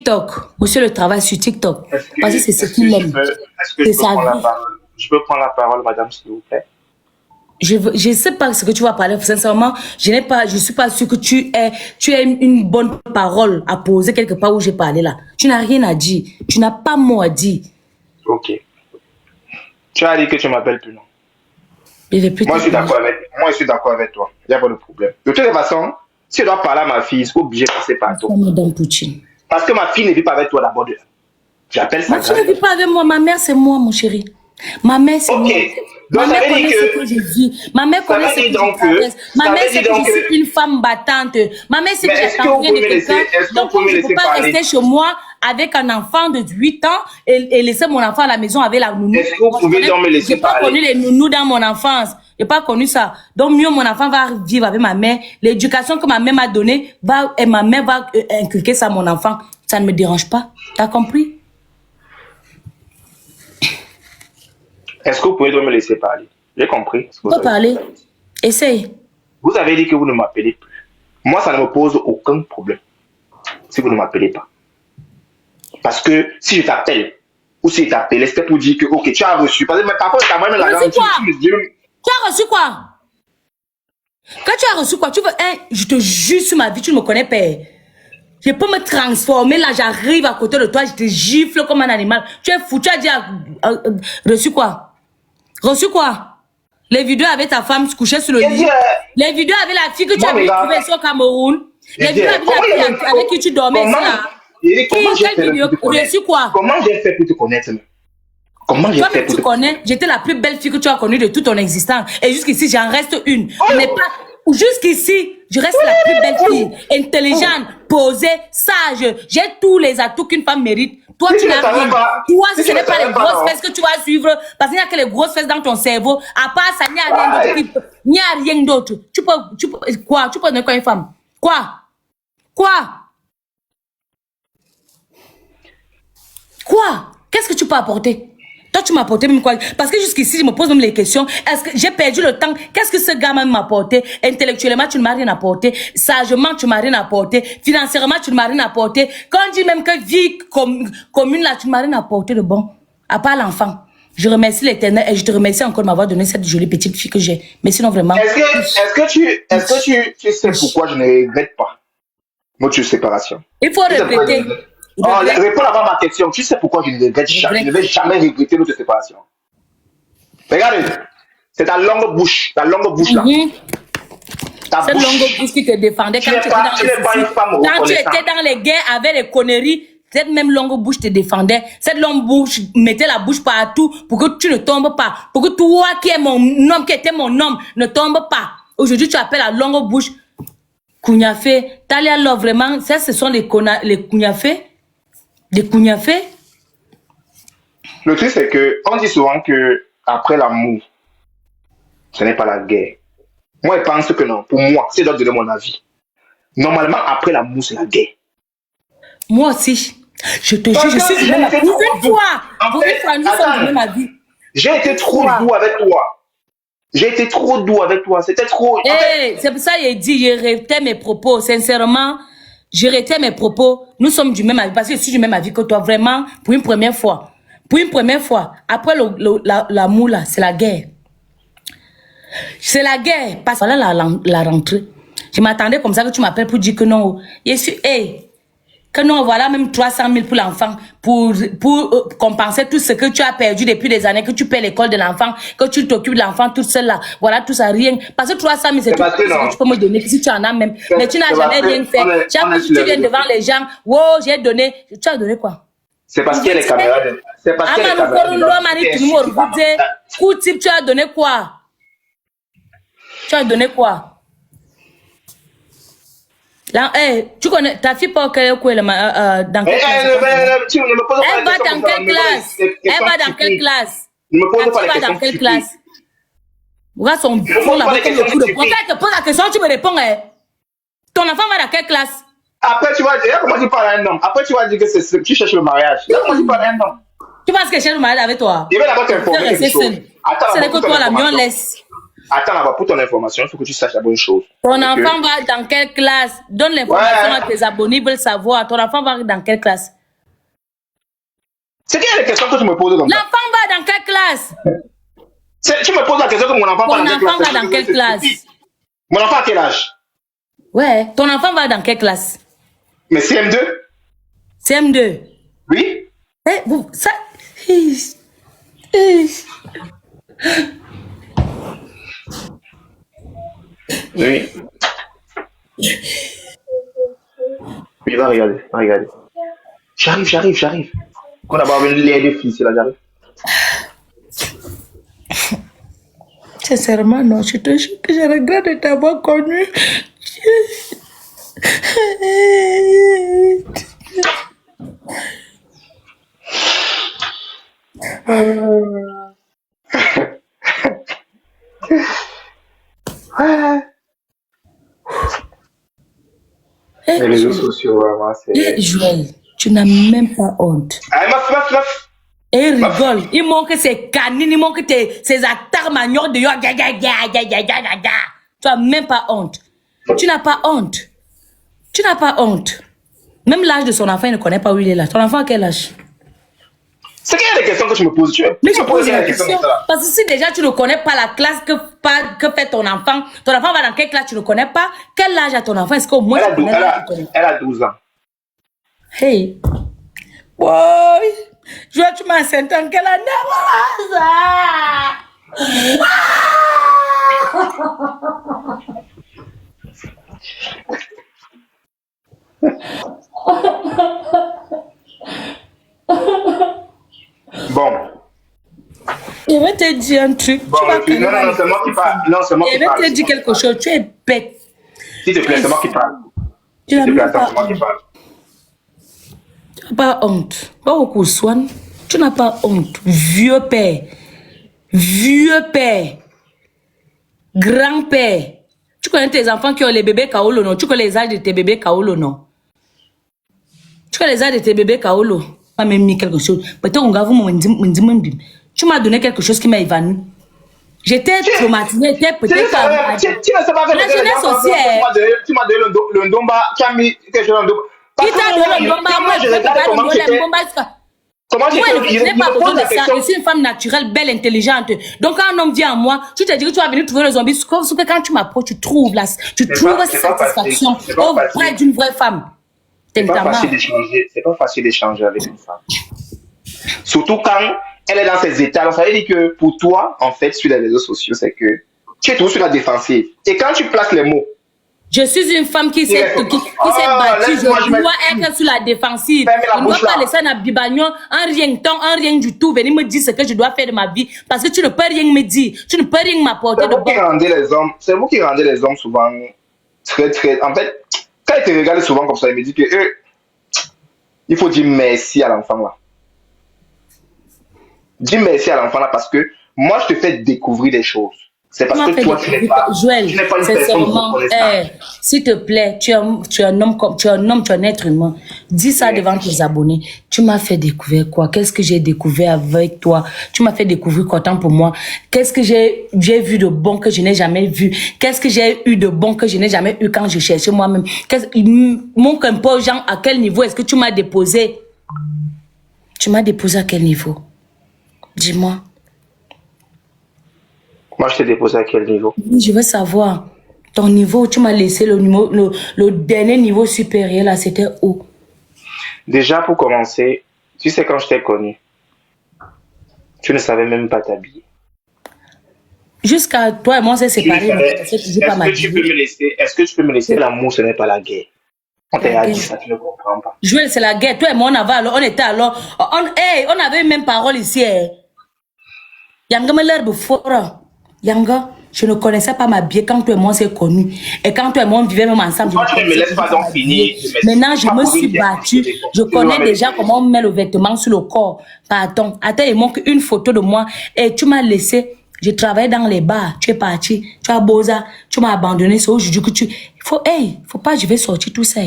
TikTok. Monsieur le travail sur TikTok. Parce que c'est ce est-ce que qu'il je aime. peux, est-ce que je C'est peux sa prendre la vie. parole? Je peux prendre la parole, madame, s'il vous plaît? Je sais pas ce que tu vas parler. Sincèrement, je suis pas sûre que tu aies une bonne parole à poser quelque part où j'ai parlé là. Tu n'as rien à dire. Tu n'as pas mot à dire. Ok. Tu as dit que tu m'appelles plus, non? Et depuis Moi, je suis d'accord avec toi. Il n'y a pas de problème. De toute façon, si je dois parler à ma fille, je suis obligé de passer par toi. Madame Poutine. Parce que ma fille ne vit pas avec toi d'abord. J'appelle ça. Ma fille ne vit pas avec moi. Ma mère, c'est moi, mon chéri. Ma mère, c'est moi. Ma Donc, mère ça veut connaît dire ce que je vis. Ma mère connaît ce que je traverse. Ma mère sait que je suis une femme battante. Ma mère sait que j'attends rien de quelqu'un. Donc, je ne peux pas rester chez moi avec un enfant de 8 ans et laisser mon enfant à la maison avec la nounou. Est-ce que vous pouvez donc me laisser parler? J'ai pas connu les nounous dans mon enfance. J'ai pas connu ça. Donc, mieux mon enfant va vivre avec ma mère. L'éducation que ma mère m'a donnée, ma mère va inculquer ça à mon enfant. Ça ne me dérange pas. T'as compris? Est-ce que vous pouvez donc me laisser parler? J'ai compris. Tu peux parler. Essaye. Vous avez dit que vous ne m'appelez plus. Moi, ça ne me pose aucun problème si vous ne m'appelez pas. Parce que si je t'appelle, ou si je t'appelle, c'était pour dire que, ok, tu as reçu. Parce que parfois, tu as même la langue. Tu as reçu quoi? Quand tu as reçu quoi? Tu veux, je te jure sur ma vie, tu ne me connais pas. Je peux me transformer, là, j'arrive à côté de toi, je te gifle comme un animal. Tu es fou, tu as dit, reçu quoi? Reçu quoi? Les vidéos avec ta femme se coucher sur le lit. Les vidéos avec la fille que tu avais trouvée ici au Cameroun. Les vidéos avec la fille avec qui tu dormais ici, là. Reçu quoi? Comment j'ai fait pour te connaître? Comment j'ai fait pour te connaître? J'étais la plus belle fille que tu as connue de toute ton existence. Et jusqu'ici, j'en reste une. Mais pas... Jusqu'ici, je reste la plus belle fille. Intelligente, posée, sage. J'ai tous les atouts qu'une femme mérite. Toi, tu n'as rien. Toi, si ce n'est pas les grosses fesses que tu vas suivre, parce qu'il n'y a que les grosses fesses dans ton cerveau, à part ça, il n'y a rien d'autre. Il n'y a rien d'autre. Tu peux, quoi? Tu peux donner quoi une femme? Quoi? Qu'est-ce que tu peux apporter? Toi, tu m'as apporté même quoi? Parce que jusqu'ici, je me pose même les questions. Est-ce que j'ai perdu le temps? Qu'est-ce que ce gars m'a apporté? Intellectuellement, tu ne m'as rien apporté. Sagement, tu ne m'as rien apporté. Financièrement, tu ne m'as rien apporté. Quand on dit même que vie commune, là, tu ne m'as rien apporté de bon. À part l'enfant. Je remercie l'Éternel et je te remercie encore de m'avoir donné cette jolie petite fille que j'ai. Mais sinon, vraiment... Est-ce que tu sais pourquoi je ne regrette pas notre séparation? Il faut répéter. Réponds avant ma question. Tu sais pourquoi je ne regrette jamais? Je ne vais jamais regretter notre séparation. Regarde, c'est ta longue bouche là. Cette longue bouche qui te défendait quand tu étais dans les guerres avec les conneries. Cette même longue bouche te défendait. Cette longue bouche mettait la bouche partout pour que tu ne tombes pas. Pour que toi qui es mon homme, qui était mon homme, ne tombe pas. Aujourd'hui, tu appelles la longue bouche Kougnafé. Talia Love, vraiment, ça, ce sont les Kougnafé. Des Kougnafé. Le truc, c'est que on dit souvent que après l'amour, ce n'est pas la guerre. Moi, je pense que non. Pour moi, c'est de mon avis. Normalement, après l'amour, c'est la guerre. Moi aussi. Je te jure, je suis du même avis. Pour une fois, nous sommes du même avis. J'ai été trop doux avec toi. C'était trop... C'est pour ça que j'ai dit, j'ai réité mes propos. Sincèrement, j'ai réité mes propos. Nous sommes du même avis. Parce que je suis du même avis que toi. Vraiment, pour une première fois. Après l'amour, là, c'est la guerre. C'est la guerre. Parce que voilà la rentrée. Je m'attendais comme ça que tu m'appelles pour dire que non. Je suis... que non, voilà même 300 000 pour l'enfant, pour compenser tout ce que tu as perdu depuis des années, que tu paies l'école de l'enfant, que tu t'occupes de l'enfant toute seule là. Voilà, tout ça, rien. Parce que 300 000, c'est tout ce que tu peux me donner, si tu en as même. Mais tu n'as jamais rien fait. Chaque fois que tu viens devant les gens, wow, j'ai donné. Tu as donné quoi? C'est parce qu'il y a les caméras. C'est parce qu'il y a les caméras. Tu as donné quoi? Tu as donné quoi? Là, tu connais ta fille pas dans quelle classe? Elle va dans quelle classe? Elle va dans quelle classe? Ne me pose pas la question. Dans quelle classe? Regarde son fond là, comme le coup de poing. Quand elle te pose la question, tu me réponds. Ton enfant va dans quelle classe? Après, tu vas dire, comment tu parles à un homme? Après, tu vas dire que tu cherches le mariage. Comment tu parles à un homme? Tu penses que je cherche le mariage avec toi? Je vais d'abord t'informer quelque chose. C'est que toi, la mienne laisse. attends là-bas, pour ton information, il faut que tu saches la bonne chose. Ton enfant va dans quelle classe? Donne l'information à tes abonnés, ils veulent savoir. Ton enfant va dans quelle classe? C'est quelle est la question que tu me poses comme ça? L'enfant va dans quelle classe? Tu me poses la question que mon enfant va dans quelle classe? Mon enfant a quel âge? Ouais, ton enfant va dans quelle classe? Mais CM2? CM2? Oui. Eh, vous, ça... Oui. Oui, va regarder, va regarder. J'arrive. On a pas une lait de filles, c'est là, j'arrive. Sincèrement, non, je te jure que je regrette de t'avoir connu. Les réseaux sociaux, vraiment, c'est... Joël, tu n'as même pas honte. Allez, meuf. Et il rigole. Il manque ses canines, il manque ses attaques manières de yo. Tu n'as même pas honte. Tu n'as pas honte. Tu n'as pas honte. Même l'âge de son enfant, il ne connaît pas où il est là. Ton enfant a quel âge? C'est quelle est la question que tu me poses? Mais je pose la question. Parce que si déjà tu ne connais pas la classe que fait ton enfant va dans quelle classe tu ne connais pas? Quel âge a ton enfant? Est-ce qu'au moins elle a 12 ans. Hey. Boy. Je tu m'as senti en quelle année? Bon. Je vais te dire un truc. Bon, non, c'est moi qui parle. Non, c'est moi qui parle. Je vais te dire quelque chose. Tu es bête. S'il te plaît, c'est moi qui parle. Tu n'as c'est moi qui parle. Tu n'as pas honte. Tu n'as pas honte. Vieux père. Grand-père. Tu connais tes enfants qui ont les bébés Kaolo, non? Tu connais les âges de tes bébés Kaolo, non? Tu connais les âges de tes bébés Kaolo? Pas même mis quelque chose. Tu m'as donné quelque chose qui m'a évanoui. J'étais traumatisée, peut-être tu ne sais pas la jeunesse aussi est... Tu m'as donné le ndomba, tu as mis quelque chose dans le ndomba. Qui t'a donné le ndomba? Moi, je regarde comment j'étais. Comment moi, je n'ai pas besoin de ça. Je suis une femme naturelle, belle, intelligente. Donc, quand un homme vient à moi, tu te dis que tu vas venir trouver le zombie. Sauf que quand tu m'approches, tu trouves satisfaction auprès d'une vraie femme. C'est pas facile d'échanger avec une femme. Surtout quand elle est dans ses états. Donc, ça veut dire que pour toi, en fait, sur les réseaux sociaux, c'est que tu es toujours sur la défensive. Et quand tu places les mots, je suis une femme qui s'est battue. Je dois être sur la défensive. Je ne dois pas laisser un bibagnon, un rien du tout, venir me dire ce que je dois faire de ma vie. Parce que tu ne peux rien me dire. Tu ne peux rien m'apporter de bon. C'est vous qui rendez les hommes souvent très... En fait, quand ils te regardent souvent comme ça, ils me disent que il faut dire merci à l'enfant là. Dis merci à l'enfant là parce que moi, je te fais découvrir des choses. C'est parce que toi, tu n'es pas une personne reconnaissante. S'il te plaît, tu es un homme, tu es un être humain. Dis ça devant tes abonnés. Tu m'as fait découvrir quoi? Qu'est-ce que j'ai découvert avec toi? Tu m'as fait découvrir quoi tant pour moi? Qu'est-ce que j'ai vu de bon que je n'ai jamais vu? Qu'est-ce que j'ai eu de bon que je n'ai jamais eu quand je cherchais moi-même? Mon compo, Jean, à quel niveau est-ce que tu m'as déposé? Tu m'as déposé à quel niveau? Dis-moi. Moi, je t'ai déposé à quel niveau? Oui, je veux savoir. Ton niveau, tu m'as laissé le dernier niveau supérieur, là, c'était où? Déjà, pour commencer, tu sais, quand je t'ai connu, tu ne savais même pas t'habiller. Jusqu'à toi et moi, on s'est séparés. Est-ce que tu peux me laisser? L'amour, ce n'est pas la guerre. On t'a dit ça, tu ne comprends pas. Joël, c'est la guerre. Toi et moi, on était alors. On avait même parole ici. Yanga me l'air de fort. Yanga, je ne connaissais pas ma vie quand toi et moi on s'est connus. Et quand toi et moi on vivait même ensemble. Toi, tu ne me laisses pas donc finir. Maintenant, je me suis battue. Je connais déjà comment on met le vêtement sur le corps. Pardon. Attends, il manque une photo de moi. Et tu m'as laissé. Je travaillais dans les bars. Tu es parti. Tu as beau ça. Tu m'as abandonné. C'est aujourd'hui que tu... Faut pas, je vais sortir tout ça.